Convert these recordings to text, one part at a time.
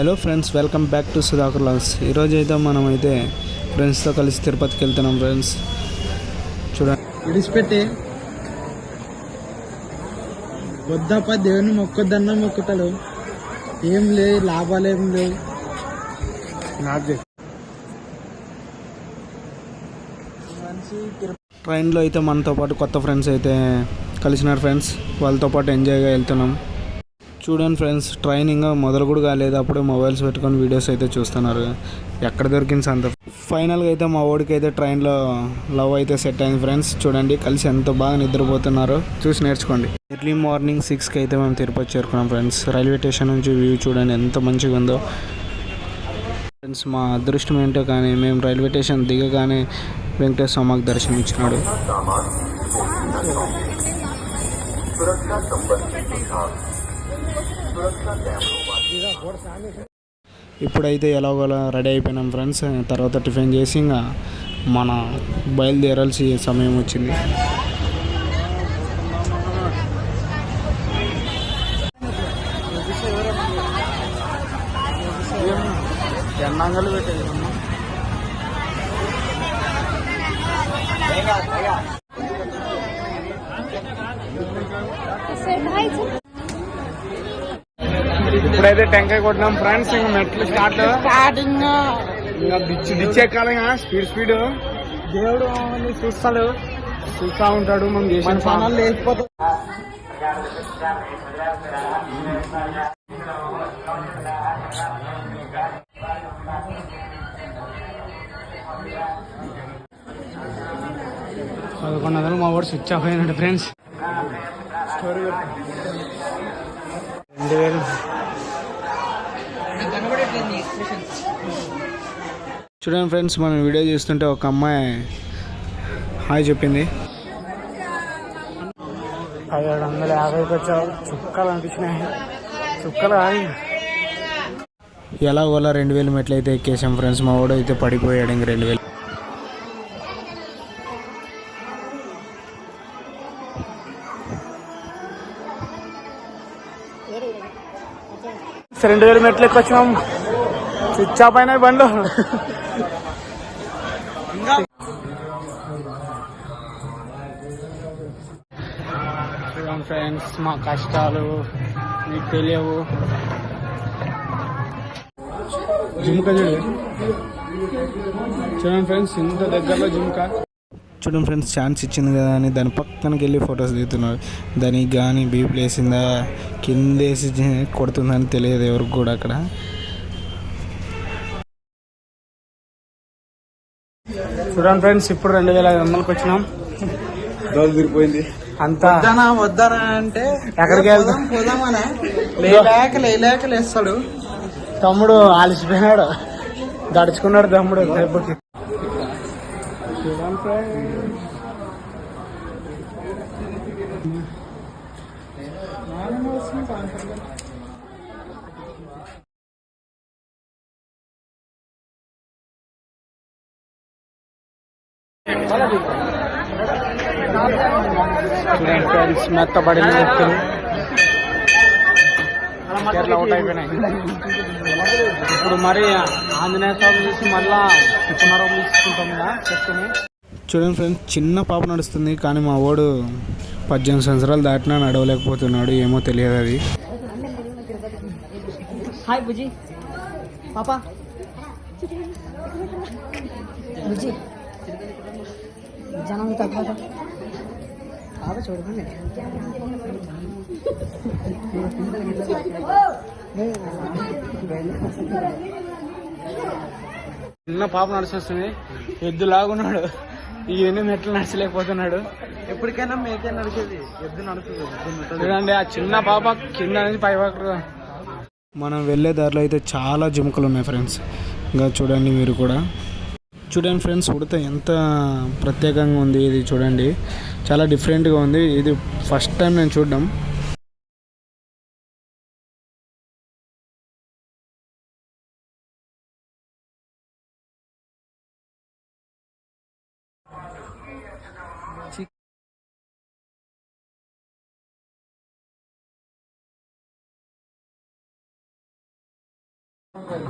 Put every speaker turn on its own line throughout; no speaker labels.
Hello friends, welcome back to Sudhakar logs. ఈరోజు అయితే మనమైతే ఫ్రెండ్స్తో కలిసి తిరుపతికి వెళ్తున్నాం ఫ్రెండ్స్. చూడండి,
విడిచిపెట్టి వద్దప్ప దేవుని మొక్కొద్దన్నా మొక్కుతాడు. ఏం లేదు, లాభాలు ఏం లేవు.
ట్రైన్లో అయితే మనతో పాటు కొత్త ఫ్రెండ్స్ అయితే కలిసినారు ఫ్రెండ్స్. వాళ్ళతో పాటు ఎంజాయ్గా వెళ్తున్నాం. చూడండి ఫ్రెండ్స్, ట్రైన్ ఇంకా మొదలు కూడా కాలేదు, అప్పుడే మొబైల్స్ పెట్టుకొని వీడియోస్ అయితే చూస్తున్నారు. ఎక్కడ దొరికింది అంత. ఫైనల్గా అయితే మా ఓడికి అయితే ట్రైన్లో లవ్ అయితే సెట్ అయింది ఫ్రెండ్స్. చూడండి, కలిసి ఎంత బాగా నిద్రపోతున్నారో చూసి నేర్చుకోండి. ఎర్లీ మార్నింగ్ 6కి అయితే మేము తిరుపతి చేరుకున్నాం ఫ్రెండ్స్. రైల్వే స్టేషన్ నుంచి వ్యూ చూడండి ఎంత మంచిగా ఉందో ఫ్రెండ్స్. మా అదృష్టం ఏంటో కానీ మేము రైల్వే స్టేషన్ దిగగానే వెంకటేశ్వర స్వామికి దర్శనం ఇచ్చినాడు. ఇప్పుడైతే ఎలాగోలా రెడీ అయిపోయినాం ఫ్రెండ్స్. తర్వాత టిఫిన్ చేసి ఇంకా మన బయలుదేరాల్సి సమయం వచ్చింది. ఇప్పుడైతే టెంకాయ కొట్టినాం ఫ్రెండ్స్. ఇంకా మెట్లు స్టార్టింగ్ ఇంకా బిచ్చి ఎక్కాలి. స్పీడ్ దేవుడు చూస్తా ఉంటాడు. మనం చేసిన పనులు లేకపోతే $1100 మా వాడు స్విచ్ ఆఫ్ అయినట్టు ఫ్రెండ్స్. 2000 చూడండి ఫ్రెండ్స్, మనం వీడియో చూస్తుంటే ఒక అమ్మాయి హాయ్ చెప్పింది. 750 వచ్చావు. చుక్కలు అనిపించినాయి. చుక్కలు ఎలాగోలా 2000 మెట్లు అయితే ఎక్కేసాం ఫ్రెండ్స్. మా వాడు అయితే పడిపోయాడు. ఇంక 2000 మెట్లు ఎక్కొచ్చినాం. స్విచ్ ఆఫ్ అయినాయి బండ్లు. ఫ్రెండ్స్, మా కష్టాలు మీకు తెలియవు. జుమ్కా చూడండి ఫ్రెండ్స్, ఇంత దగ్గరలో జుమ్కా. చూడండి ఫ్రెండ్స్, ఛాన్స్ ఇచ్చింది కదా అని దాని పక్కనకి వెళ్ళి ఫొటోస్ దిగుతున్నారు. దానికి కానీ బీప్ వేసిందా కిందేసి కొడుతుందని తెలియదు ఎవరికి కూడా అక్కడ. చూడండి ఫ్రెండ్స్, ఇప్పుడు 2500కి వచ్చినాం.
తిరిగిపోయింది
అంతా.
వద్దనా అంటే
ఎక్కడికి వెళ్దాం
పోదామనే లేలేక లేస్తాడు.
తమ్ముడు ఆలిసిపోయినాడు, దడుచుకున్నాడు తమ్ముడు దెబ్బకి. చూడండి ఫ్రెండ్స్, మెత్తబడిన వ్యక్తులు అవుట్ అయిపోయినాయి. ఇప్పుడు మరి ఆంజనేయ స్వామి చూసి మళ్ళా పునరం తీసుకుంటాం కదా చెప్పుని. చూడండి ఫ్రెండ్స్, చిన్న పాప నడుస్తుంది కానీ మా వాడు 18 సంవత్సరాలు దాటినా నడవలేకపోతున్నాడు. ఏమో తెలియదు అది.
హాయ్ బుజ్జి పాపా. బుజ్జి జనం తక్కువ చూడండి.
చిన్న పాప నడిచొస్తుంది. ఎద్దు లాగున్నాడు. ఈయన మెట్లు నడచలేకపోతున్నాడు.
ఎప్పటికైనా మేకే నడిచేది, ఎద్దు నడుస్తుంది.
చూడండి, ఆ చిన్న పాప కింద నుంచి పై వరకు. మనం వెళ్ళే దారిలో అయితే చాలా జుమ్కలు ఉన్నాయి ఫ్రెండ్స్. ఇంకా చూడండి మీరు కూడా. చూడండి ఫ్రెండ్స్, ఉడత ఎంత ప్రత్యేకంగా ఉంది. ఇది చూడండి, చాలా డిఫరెంట్గా ఉంది. ఇది ఫస్ట్ టైం నేను చూడడం. కాదు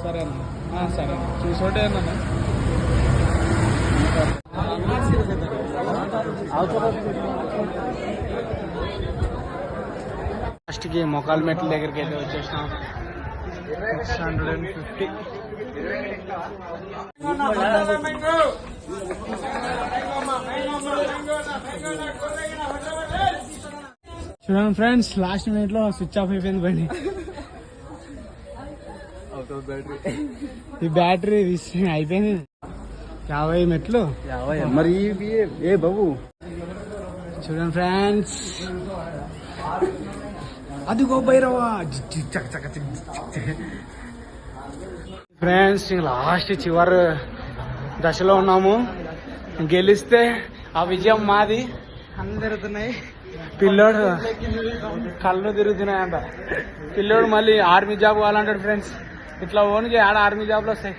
సరే అన్న సరే చూసోటే అన్న లాస్ట్కి మొకాల మెట్ల దగ్గరికి అయితే వచ్చేసినాం 650. చూడండి ఫ్రెండ్స్, లాస్ట్ మినిట్ లో స్విచ్ ఆఫ్ అయిపోయింది బండి. ఈ బ్యాటరీ అయిపోయింది. 50 మెట్లు
మరి ఏ బాబు
చూడండి ఫ్రెండ్స్, అదిగో భైరవా. ఫ్రెండ్స్ లాస్ట్ చివరి దశలో ఉన్నాము. గెలిస్తే ఆ విజయం మాది.
అందరుతున్నాయి.
పిల్లోడు కళ్ళు తిరుగుతున్నాయంట. పిల్లోడు మళ్ళీ ఆర్మీ జాబ్ కావాలంటాడు ఫ్రెండ్స్. ఇట్లా ఓన్కి ఆడ ఆర్మీ జాబ్లు వస్తాయి.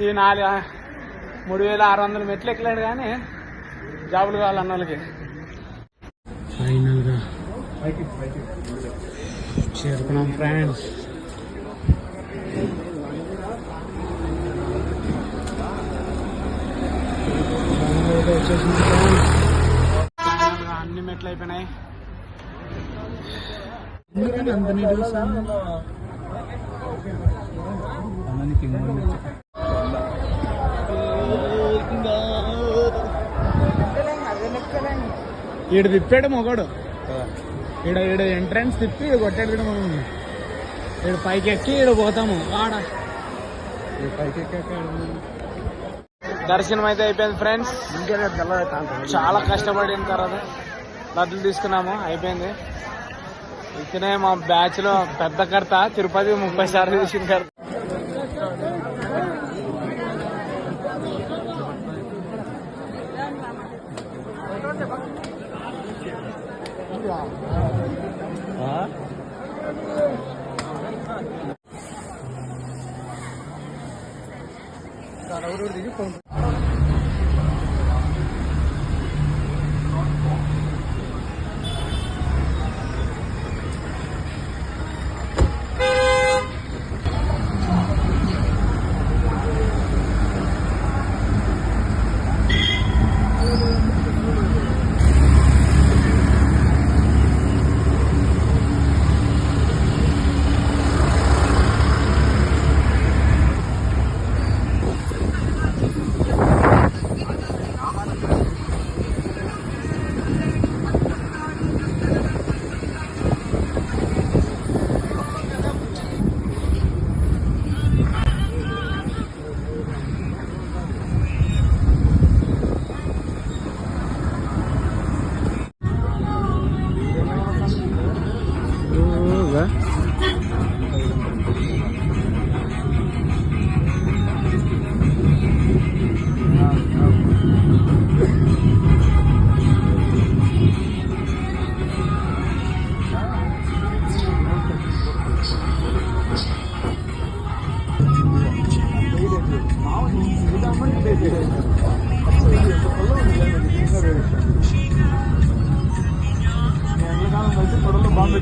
ఈ 3600 మెట్లు ఎక్కలేడు కానీ జాబులు కావాలన్న వాళ్ళకి. ఫైనల్గా చేరుకున్నాం ఫ్రెండ్స్. అన్ని మెట్లు అయిపోయినాయి. ఈడు తిప్పాడు మొగడు. ఈడ ఎంట్రన్స్ తిప్పి ఈడు కొట్టాడు కూడా. మనం ఈడు పైకి ఎక్కి ఈడ పోతాము. ఆడ దర్శనం అయితే అయిపోయింది ఫ్రెండ్స్. చాలా కష్టపడిన తర్వాత లడ్డులు తీసుకున్నాము. అయిపోయింది. ఇకనే మా బ్యాచ్ లో పెద్ద కర్త తిరుపతి 30 సార్లు చూసిన కర్త. బాంబే